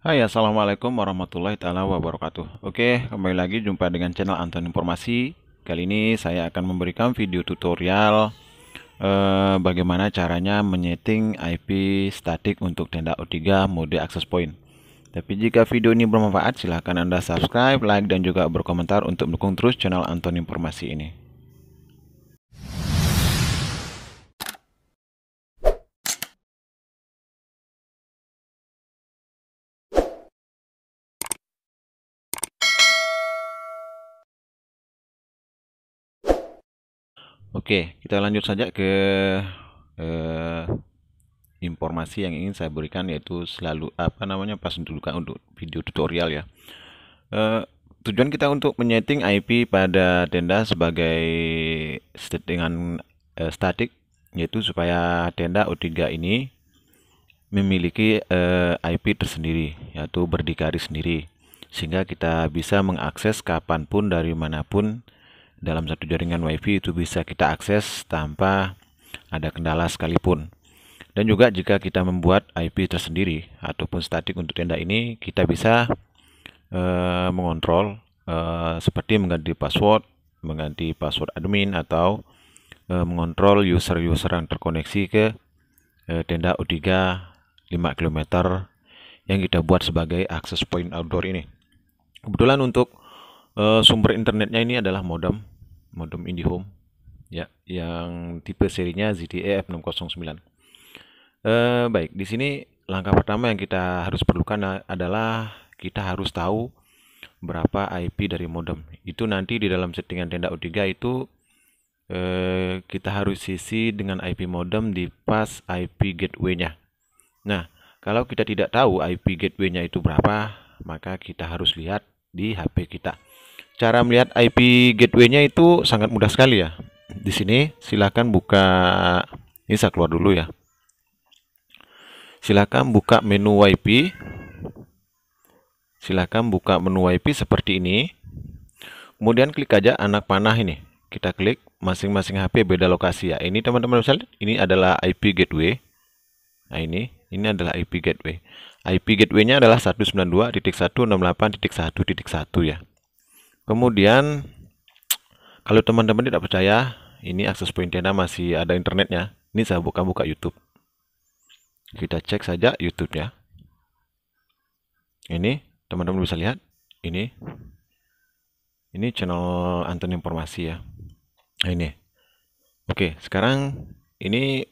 Hai, assalamualaikum warahmatullahi taala wabarakatuh. Oke, kembali lagi jumpa dengan channel Anton Informasi. Kali ini saya akan memberikan video tutorial bagaimana caranya menyeting IP statik untuk tenda O3 mode access point. Tapi jika video ini bermanfaat, silahkan Anda subscribe, like, dan juga berkomentar untuk mendukung terus channel Anton Informasi ini. Oke, kita lanjut saja ke eh, informasi yang ingin saya berikan, yaitu selalu pas dulu untuk video tutorial ya. Eh, Tujuan kita untuk menyeting IP pada tenda sebagai settingan statik, yaitu supaya tenda O3 ini memiliki IP tersendiri, yaitu berdikari sendiri, sehingga kita bisa mengakses kapanpun dari manapun dalam satu jaringan WiFi. Itu bisa kita akses tanpa ada kendala sekalipun. Dan juga jika kita membuat IP tersendiri ataupun statik untuk tenda ini, kita bisa mengontrol seperti mengganti password admin, atau mengontrol user-user yang terkoneksi ke tenda O3 5 km yang kita buat sebagai access point outdoor ini. Kebetulan untuk sumber internetnya ini adalah modem IndiHome ya, yang tipe serinya ZTE F609. Baik, di sini langkah pertama yang kita harus perlukan adalah kita harus tahu berapa IP dari modem. Itu nanti di dalam settingan tenda O3 itu kita harus isi dengan IP modem di pas IP gateway-nya. Nah, kalau kita tidak tahu IP gateway-nya itu berapa, maka kita harus lihat di HP kita. Cara melihat IP gateway-nya itu sangat mudah sekali ya. Di sini silakan buka, ini saya keluar dulu ya. Silakan buka menu WiFi. Silakan buka menu WiFi seperti ini. Kemudian klik aja anak panah ini. Kita klik, masing-masing HP beda lokasi ya. Ini teman-teman bisa lihat, ini adalah IP gateway. Nah, ini adalah IP gateway. IP gateway-nya adalah 192.168.1.1 ya. Kemudian kalau teman-teman tidak percaya, ini akses point tenda masih ada internetnya. Ini saya buka YouTube. Kita cek saja YouTube-nya. Ini teman-teman bisa lihat, ini channel Anton Informasi ya. Nah, ini. Oke, sekarang ini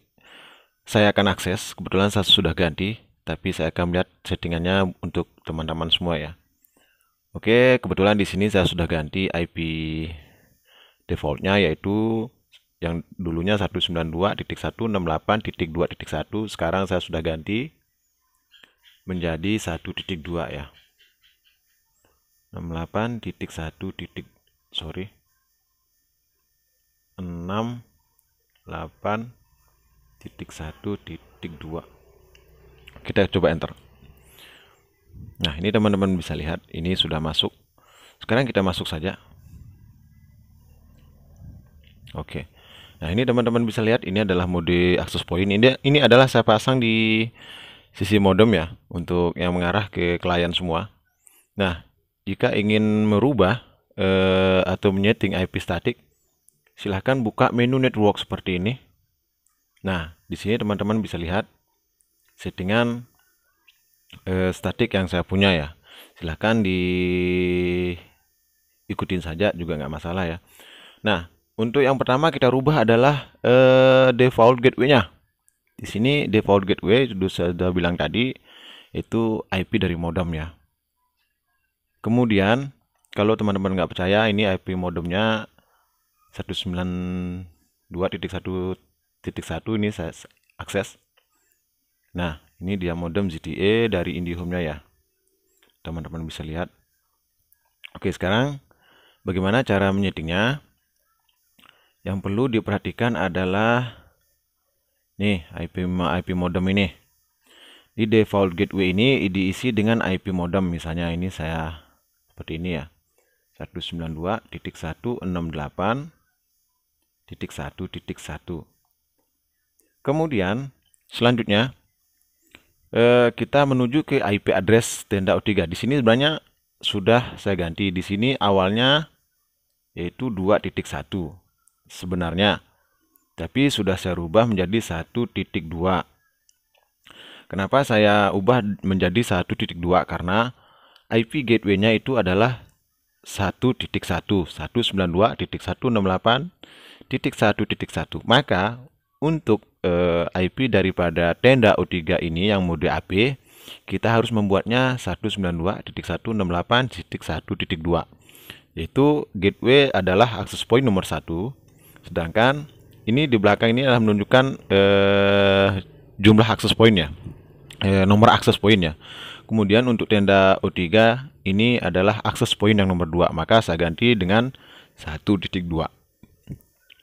saya akan akses. Kebetulan saya sudah ganti, tapi saya akan melihat settingannya untuk teman-teman semua ya. Oke, kebetulan di sini saya sudah ganti IP defaultnya, yaitu yang dulunya 192.168.2.1. Sekarang saya sudah ganti menjadi 1.2 ya. 68.1.2. Kita coba enter. Nah, ini teman-teman bisa lihat, ini sudah masuk. Sekarang kita masuk saja. Oke. Nah, ini teman-teman bisa lihat, ini adalah mode access point. Ini adalah saya pasang di sisi modem ya, untuk yang mengarah ke klien semua. Nah, jika ingin merubah atau menyeting IP statik, silahkan buka menu network seperti ini. Nah, di sini teman-teman bisa lihat settingan statik yang saya punya ya. Silahkan diikutin saja, juga nggak masalah ya. Nah, untuk yang pertama kita rubah adalah default gateway-nya. Di sini default gateway sudah bilang tadi itu IP dari modem ya. Kemudian kalau teman-teman nggak percaya, ini IP modemnya 192.1.1 ini saya akses. Nah, ini dia modem ZTE dari IndiHome-nya ya. Teman-teman bisa lihat. Oke, sekarang bagaimana cara menyetingnya? Yang perlu diperhatikan adalah nih IP modem ini. Di default gateway ini diisi dengan IP modem, misalnya ini saya seperti ini ya. 192.168.1.1. Kemudian selanjutnya kita menuju ke IP address tenda O3. Di sini sebenarnya sudah saya ganti. Di sini awalnya yaitu 2.1 sebenarnya, tapi sudah saya rubah menjadi 1.2. Kenapa saya ubah menjadi 1.2? Karena IP gateway-nya itu adalah 1.1, 192.168.1.1. Maka untuk IP daripada tenda O3 ini yang mode AP, kita harus membuatnya 192.168.1.2. Yaitu gateway adalah access point nomor 1, sedangkan ini di belakang ini adalah menunjukkan jumlah access point-nya, nomor access point-nya. Kemudian untuk tenda O3 ini adalah access point yang nomor 2, maka saya ganti dengan 1.2.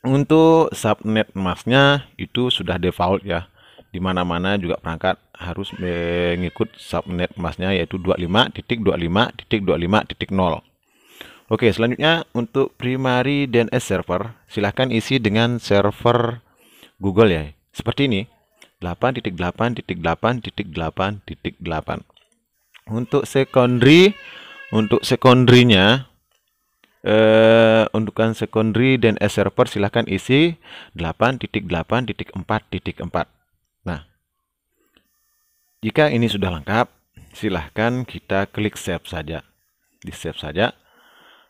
Untuk subnet masknya itu sudah default ya. Di mana-mana juga perangkat harus mengikut subnet masknya, yaitu 25.25.25.0. Oke, selanjutnya untuk primary DNS server, silahkan isi dengan server Google ya. Seperti ini, 8.8.8.8.8. Untuk secondary-nya, untuk secondary DNS server silahkan isi 8.8.4.4. Nah, jika ini sudah lengkap, silahkan kita klik save saja. Di save saja.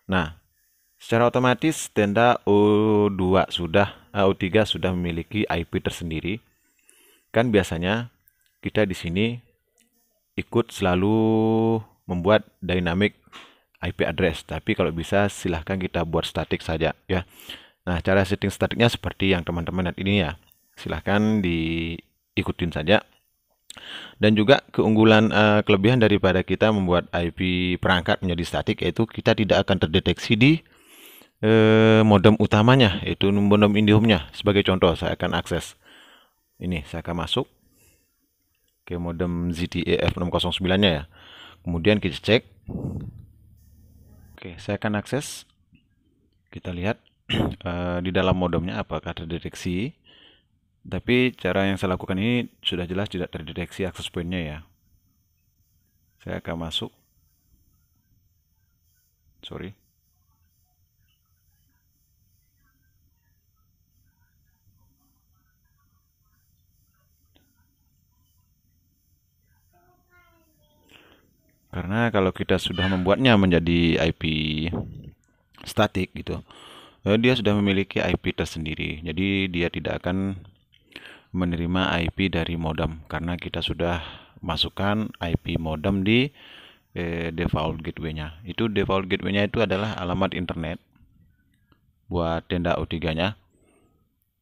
Nah, secara otomatis tenda O3 sudah memiliki IP tersendiri. Kan biasanya kita di sini ikut selalu membuat dynamic IP address, tapi kalau bisa silahkan kita buat statik saja ya. Nah, cara setting statiknya seperti yang teman-teman lihat ini ya. Silahkan diikutin saja. Dan juga keunggulan kelebihan daripada kita membuat IP perangkat menjadi statik, yaitu kita tidak akan terdeteksi di modem utamanya, yaitu modem IndiHome-nya. Sebagai contoh, saya akan akses ini, saya akan masuk ke modem ZTE F609-nya ya. Kemudian kita cek. Oke, saya akan akses. Kita lihat di dalam modemnya apakah terdeteksi. Tapi cara yang saya lakukan ini sudah jelas tidak terdeteksi access point-nya ya. Saya akan masuk. Sorry. Karena kalau kita sudah membuatnya menjadi IP statik gitu, dia sudah memiliki IP tersendiri. Jadi dia tidak akan menerima IP dari modem karena kita sudah masukkan IP modem di default gateway-nya. Itu default gateway-nya itu adalah alamat internet buat tenda O3-nya,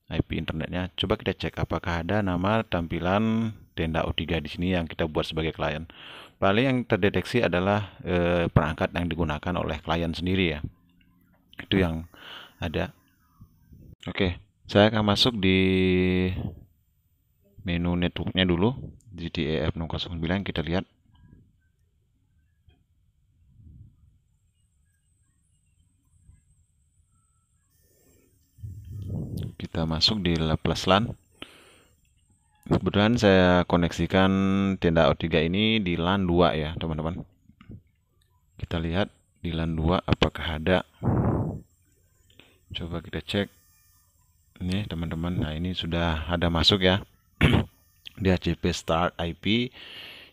IP internetnya. Coba kita cek apakah ada nama tampilan tenda O3 di sini yang kita buat sebagai klien. Paling yang terdeteksi adalah perangkat yang digunakan oleh klien sendiri ya. Itu yang ada. Oke, saya akan masuk di menu networknya dulu, ZTE F609, kita lihat. Kita masuk di Plus LAN. Kebetulan saya koneksikan tenda O3 ini di LAN 2 ya teman-teman. Kita lihat di LAN 2 apakah ada. Coba kita cek. Ini teman-teman, nah ini sudah ada masuk ya. Di HCP start IP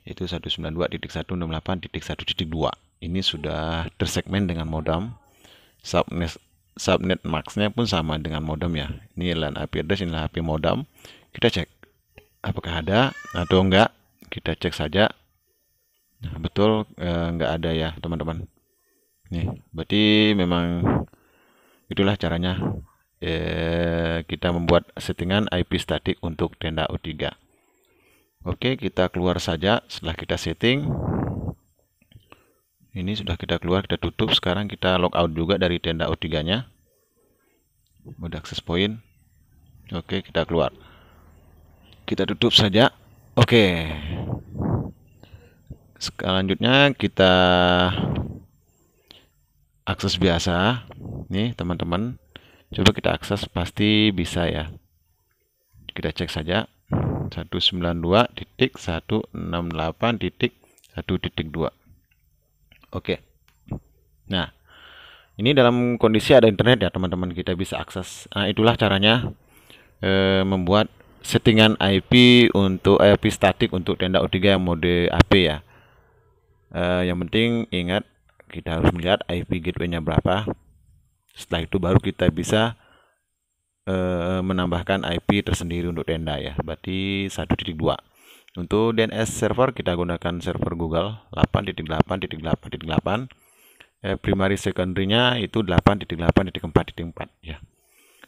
itu 192.168.1.2. Ini sudah tersegmen dengan modem. Subnet max-nya pun sama dengan modem ya. Ini LAN IP address, ini IP modem. Kita cek apakah ada atau enggak. Kita cek saja. Nah, betul enggak ada ya teman-teman. Nih, berarti memang itulah caranya kita membuat settingan IP statik untuk tenda O3. Oke, kita keluar saja setelah kita setting. Ini sudah kita keluar, kita tutup. Sekarang kita logout juga dari tenda O3-nya. Mode access point. Oke, kita keluar. Kita tutup saja. Oke. Selanjutnya kita akses biasa. Nih, teman-teman. Coba kita akses, pasti bisa ya. Kita cek saja. 192.168.1.2. Oke. Nah, ini dalam kondisi ada internet ya teman-teman, kita bisa akses. Nah, itulah caranya membuat settingan IP untuk IP statik untuk tenda O3 yang mode AP ya. Yang penting ingat, kita harus melihat IP gateway-nya berapa. Setelah itu baru kita bisa menambahkan IP tersendiri untuk tenda ya, berarti 1.2. Untuk DNS server kita gunakan server Google 8.8.8.8. Primary secondary-nya itu 8.8.4.4 ya.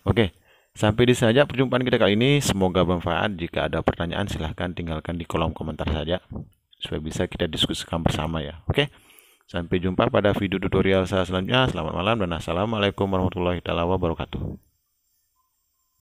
Oke, sampai di saja perjumpaan kita kali ini. Semoga bermanfaat. Jika ada pertanyaan silahkan tinggalkan di kolom komentar saja supaya bisa kita diskusikan bersama ya. Oke, sampai jumpa pada video tutorial saya selanjutnya. Selamat malam dan assalamualaikum warahmatullahi wabarakatuh.